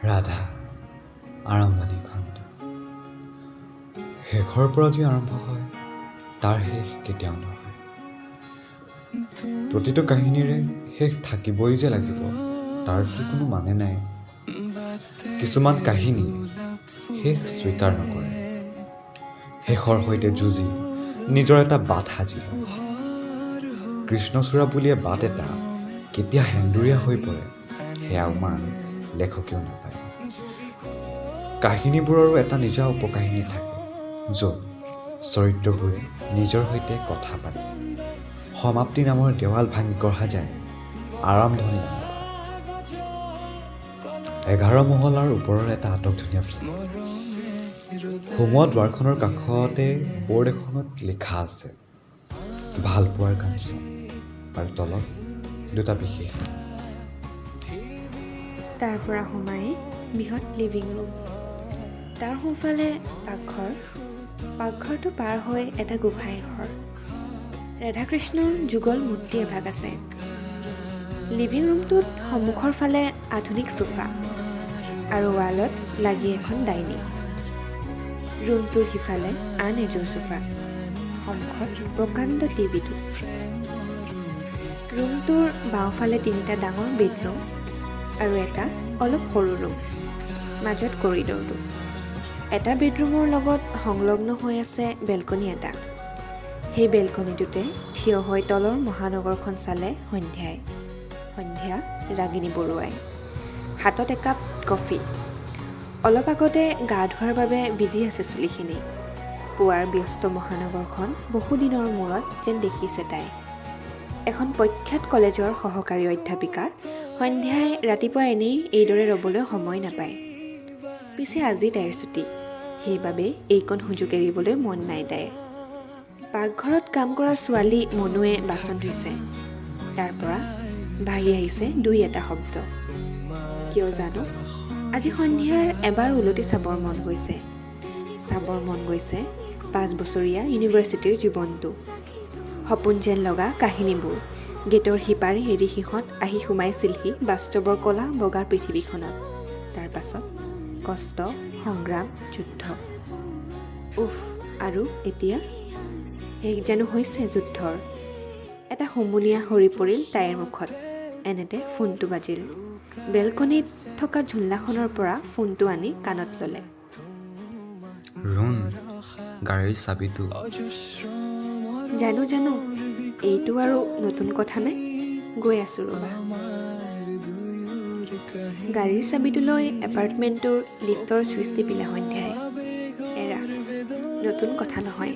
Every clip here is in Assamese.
ৰাধা আৰম্ভণি খণ্ড শেষৰ পৰা যি আৰম্ভ হয় তাৰ শেষ কেতিয়াও নহয় প্ৰতিটো কাহিনীৰে শেষ থাকিবই যে লাগিব তাৰ কোনো মানে নাই কিছুমান কাহিনী শেষ স্বীকাৰ নকৰে শেষৰ সৈতে যুঁজি নিজৰ এটা বাট সাজি কৃষ্ণচূড়া বুলিয়ে বাট এটা কেতিয়া হেন্দুৰীয়া হৈ পৰে সেয়াও মান লেখকেও নাপায় কাহিনীবোৰৰো এটা নিজা উপকাহিনী থাকে য'ত চৰিত্ৰবোৰে নিজৰ সৈতে কথা পাতে সমাপ্তি নামৰ দেৱাল ভাঙি গঢ়া যায় আৰম্ভণি নামৰ 11 মহলাৰ ওপৰৰ এটা আটক ধুনীয়া ফিল্ম সোমোৱা দুৱাৰখনৰ কাষতে বৰ্ড এখনত লিখা আছে ভাল পোৱাৰ গান আৰু তলত দুটা বিশেষ তাৰ পৰা সোমাই বৃহৎ লিভিং ৰুম তাৰ সোঁফালে পাকঘৰটো পাৰ হৈ এটা গোসাঁই ঘৰ ৰাধাকৃষ্ণৰ যুগল মূৰ্তি এভাগ আছে লিভিং ৰুমটোত সন্মুখৰ ফালে আধুনিক সোফা আৰু ৱালত লাগি এখন ডাইনিং ৰুমটোৰ সিফালে আন এযোৰ সোফা সন্মুখত প্ৰকাণ্ড টিভিটো ৰুমটোৰ বাওঁফালে 3টা ডাঙৰ বেডৰুম আৰু এটা অলপ সৰু ৰুম মাজত কৰিডৰটো এটা বেডৰুমৰ লগত সংলগ্ন হৈ আছে বেলকনি এটা সেই বেলকনিটোতে থিয় হৈ তলৰ মহানগৰখন চালে সন্ধ্যা ৰাগিনী বৰুৱাই হাতত একাপ কফি অলপ আগতে গা ধোৱাৰ বাবে বিজি আছে চুলিখিনি পুৱাৰ ব্যস্ত মহানগৰখন বহুদিনৰ মূৰত যেন দেখিছে তাই এখন প্ৰখ্যাত কলেজৰ সহকাৰী অধ্যাপিকা সন্ধ্যাই ৰাতিপুৱা এনেই এইদৰে ৰ'বলৈ সময় নাপায় পিছে আজি তাইৰ ছুটি সেইবাবে এইকণ সুযোগ এৰিবলৈ মন নাই তাইৰ পাকঘৰত কাম কৰা ছোৱালী মনুৱে বাচন ধুইছে তাৰ পৰা ভাহি আহিছে 2-এটা শব্দ কিয় জানো আজি সন্ধ্যাৰ এবাৰ উলটি চাবৰ মন গৈছে 5 বছৰীয়া ইউনিভাৰ্চিটিৰ জীৱনটো সপোন যেন লগা কাহিনীবোৰ গেটৰ সিপাৰে এৰি সিহঁত আহি সোমাইছিলহি বাস্তৱৰ কলা বগাৰ পৃথিৱীখনত তাৰ পাছত কষ্ট সংগ্ৰাম যুদ্ধ আৰু এতিয়া শেষ জানো হৈছে যুদ্ধৰ এটা হুমুনিয়া সৰি পৰিল তাইৰ মুখত এনেতে ফোনটো বাজিল বেলকনিত থকা ঝুল্লাখনৰ পৰা ফোনটো আনি কাণত ল'লে ৰুণ গাড়ীৰ চাবিটো জানো এইটো আৰু নতুন কথা নাই গৈ আছোঁ ৰ'বা গাড়ীৰ চাবিটো লৈ এপাৰ্টমেণ্টটোৰ লিফ্টৰ চুইচ টিপিলে সন্ধ্যাই এৰা নতুন কথা নহয়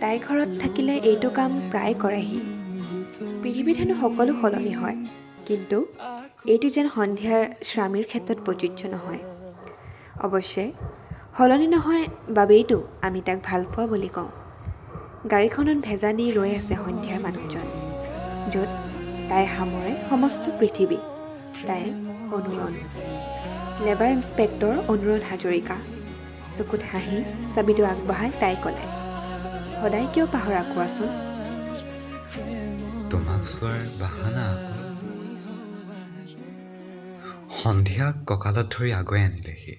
তাই ঘৰত থাকিলে এইটো কাম প্ৰায় কৰেহি পৃথিৱীত হেনো সকলো সলনি হয় কিন্তু এইটো যেন সন্ধ্যাৰ স্বামীৰ ক্ষেত্ৰত প্ৰযোজ্য নহয় অৱশ্যে সলনি নহয় বাবেইতো আমি তাক ভাল পোৱা বুলি কওঁ গাড়ীখনত ভেজা নি ৰৈ আছে সন্ধ্যাৰ মানুহজন য'ত তাই সামৰে সমস্ত পৃথিৱী তাই অনুৰণ লেবাৰ ইন্সপেক্টৰ অনুৰোধ হাজৰিকা চকুত হাঁহি চাবিটো আগবঢ়াই তাই ক'লে সদায় কিয় পাহৰা কোৱাচোন তোমাক চোৱাৰ বাহানা সন্ধিয়াক কঁকালত ধৰি আগুৱাই আনিলেহি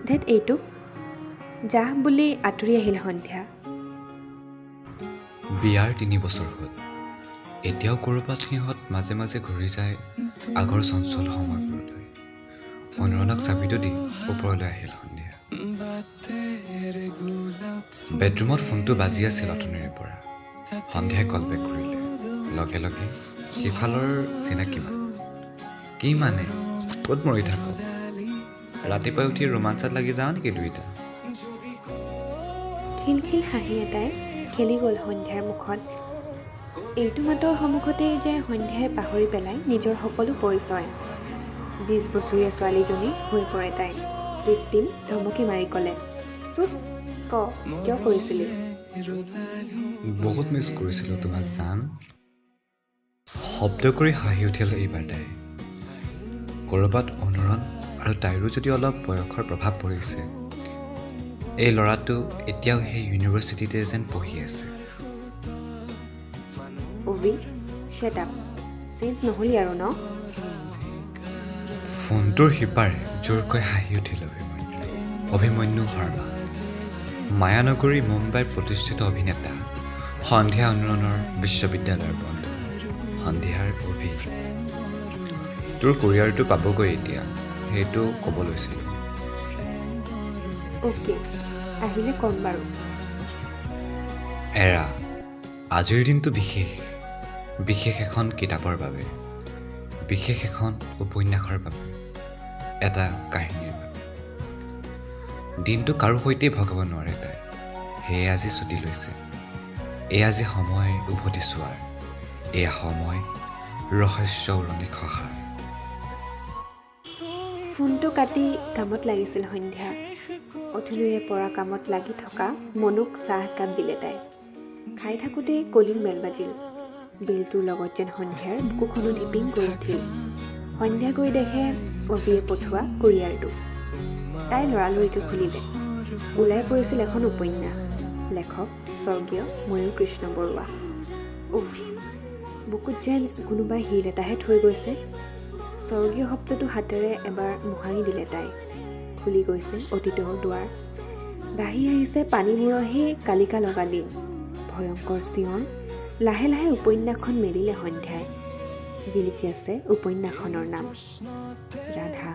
ধেত এইটো যাহ বুলি আঁতৰি আহিল সন্ধ্যা বিয়াৰ 3 বছৰ হ'ল এতিয়াও ক'ৰবাত সিহঁত মাজে মাজে ঘূৰি যায় আগৰ চঞ্চল সময়বোৰলৈ অনুৰণক চাবিটো দি ওপৰলৈ আহিল সন্ধ্যা বেডৰুমত ফোনটো বাজি আছিল অথনিৰে পৰা সন্ধ্যাই কল বেক কৰিলে লগে লগে সিফালৰ চিনাকি কি মানে ক'ত মৰি থাক ৰাতিপুৱাই উঠি ৰোমাঞ্চত লাগি যাওঁ নেকি দুইটা খিলখিল হাঁহি এটাই খেলি গ'ল সন্ধ্যাৰ মুখত এইটো মাতৰ সন্মুখতেই যে সন্ধ্যাই পাহৰি পেলাই নিজৰ সকলো পৰিচয় 20 বছৰীয়া ছোৱালীজনী হৈ পৰে তাই কৃত্ৰিম ধমকি মাৰি ক'লে চুপ কিয় কৰিছিলি বহুত মিছ কৰিছিলোঁ তোমাক জান শব্দ কৰি হাঁহি উঠিল এইবাৰ তাই ক'ৰবাত অনুৰণ আৰু তাইৰো যদি অলপ বয়সৰ প্ৰভাৱ পৰিছে এই ল'ৰাটো এতিয়াও সেই ইউনিভাৰ্চিটিতে যেন পঢ়ি আছে চেট আপ চেঞ্জ নহ'লি আৰু ন ফোনটোৰ সিপাৰে জোৰকৈ হাঁহি উঠিল অভিমন্যু শৰ্মা, মায়ানগৰী মুম্বাইৰ প্ৰতিষ্ঠিত অভিনেতা, সন্ধিয়া উন্নয়নৰ বিশ্ববিদ্যালয়ৰ বন্ধু, সন্ধিয়াৰ অভি। তোৰ কোৰিয়াৰটো পাবগৈ এতিয়া, সেইটো ক'ব লৈছিলোঁ। অ'কে, আহিলে ক'ম বাৰু। এৰা, আজিৰ দিনটো বিশেষ এখন কিতাপৰ বাবে, বিশেষ এখন উপন্যাসৰ বাবে, এটা কাহিনীৰ বাবে। দিনটো কাৰো সৈতে ভগাব নোৱাৰে তাই, সেয়ে আজি ছুটি লৈছে। এই আজি সময় উভতি চোৱাৰ, এই সময় ৰহস্য উৰণি খহাৰ। ফোনটো কাটি কামত লাগিছিল সন্ধ্যা। অথনিৰে পৰা কামত লাগি থকা মনুক চাহ একাপ দিলে তাই। খাই থাকোঁতেই কলিং বেল বাজিল। বেলটোৰ লগত যেন সন্ধ্যাৰ বুকুখনো ধিপিং কৰি উঠিল। সন্ধ্যা গৈ দেখে অভিয়ে পঠোৱা কোৰিয়াৰটো। তাই লৰালৰিকৈ খুলিলে। ওলাই পৰিছিল এখন উপন্যাস, লেখক স্বৰ্গীয় ময়ূৰ কৃষ্ণ বৰুৱা। উফ, বুকুত যেন কোনোবাই শিল এটাহে থৈ গৈছে। স্বৰ্গীয় শব্দটো হাতেৰে এবাৰ মোহাৰি দিলে তাই। খুলি গৈছে অতীতৰ দুৱাৰ। বাঢ়ি আহিছে পানীমূৰহি কালিকা লগা দিন। ভয়ংকৰ চিঞৰ। লাহে লাহে উপন্যাসখন মেলিলে সন্ধ্যাই। জিলিকি আছে উপন্যাসখনৰ নাম, ৰাধা।